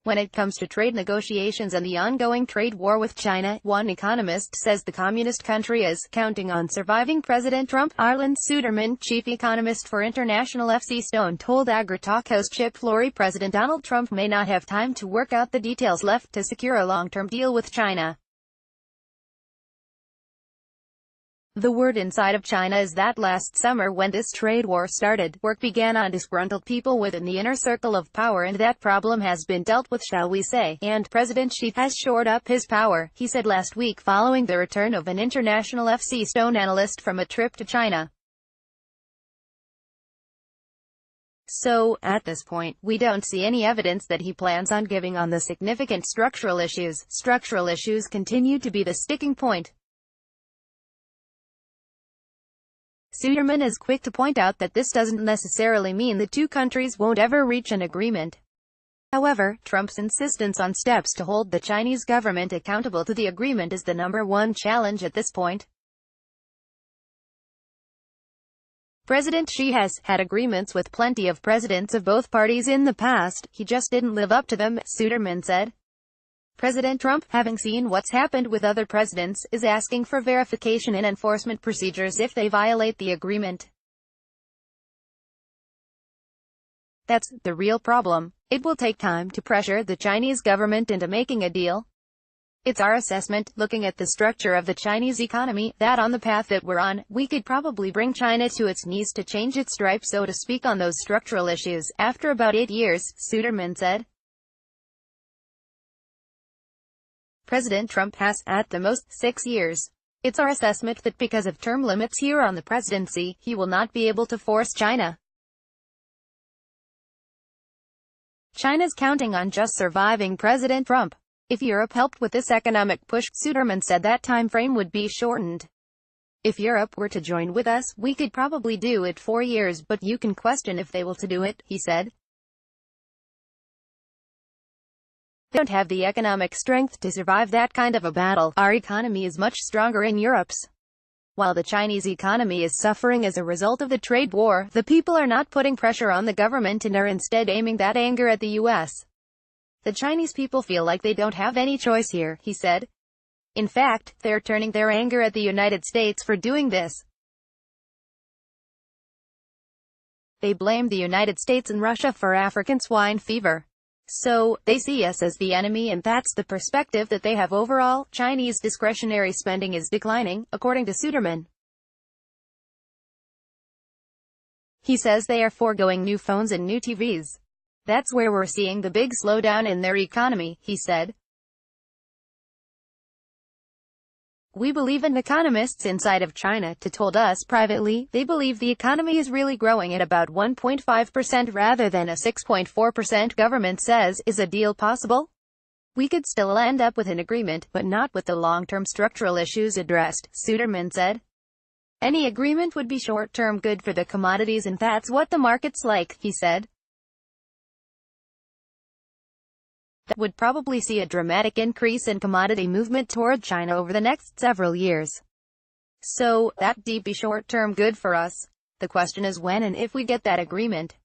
When it comes to trade negotiations and the ongoing trade war with China, one economist says the communist country is counting on surviving President Trump. Arlan Suderman, chief economist for International FCSTone, told AgriTalk host Chip Flory President Donald Trump may not have time to work out the details left to secure a long-term deal with China. The word inside of China is that last summer when this trade war started, work began on disgruntled people within the inner circle of power, and that problem has been dealt with, shall we say, and President Xi has shored up his power, he said last week following the return of an International FCSTone analyst from a trip to China. So, at this point, we don't see any evidence that he plans on giving on the significant structural issues. Structural issues continue to be the sticking point. Suderman is quick to point out that this doesn't necessarily mean the two countries won't ever reach an agreement. However, Trump's insistence on steps to hold the Chinese government accountable to the agreement is the #1 challenge at this point. President Xi has had agreements with plenty of presidents of both parties in the past, he just didn't live up to them, Suderman said. President Trump, having seen what's happened with other presidents, is asking for verification and enforcement procedures if they violate the agreement. That's the real problem. It will take time to pressure the Chinese government into making a deal. It's our assessment, looking at the structure of the Chinese economy, that on the path that we're on, we could probably bring China to its knees to change its stripe, so to speak, on those structural issues, after about 8 years, Suderman said. President Trump has, at the most, 6 years. It's our assessment that because of term limits here on the presidency, he will not be able to force China. China's counting on just surviving President Trump. If Europe helped with this economic push, Suderman said that time frame would be shortened. If Europe were to join with us, we could probably do it 4 years, but you can question if they will to do it, he said. They don't have the economic strength to survive that kind of a battle. Our economy is much stronger in Europe's. While the Chinese economy is suffering as a result of the trade war, the people are not putting pressure on the government and are instead aiming that anger at the U.S. The Chinese people feel like they don't have any choice here, he said. In fact, they're turning their anger at the United States for doing this. They blame the United States and Russia for African swine fever. So, they see us as the enemy, and that's the perspective that they have overall. Chinese discretionary spending is declining, according to Suderman. He says they are foregoing new phones and new TVs. That's where we're seeing the big slowdown in their economy, he said. We believe in economists inside of China told us privately, they believe the economy is really growing at about 1.5% rather than a 6.4% government says. Is a deal possible? We could still end up with an agreement, but not with the long-term structural issues addressed, Suderman said. Any agreement would be short-term good for the commodities, and that's what the market's like, he said. That would probably see a dramatic increase in commodity movement toward China over the next several years. So, that'd be short-term good for us. The question is when and if we get that agreement.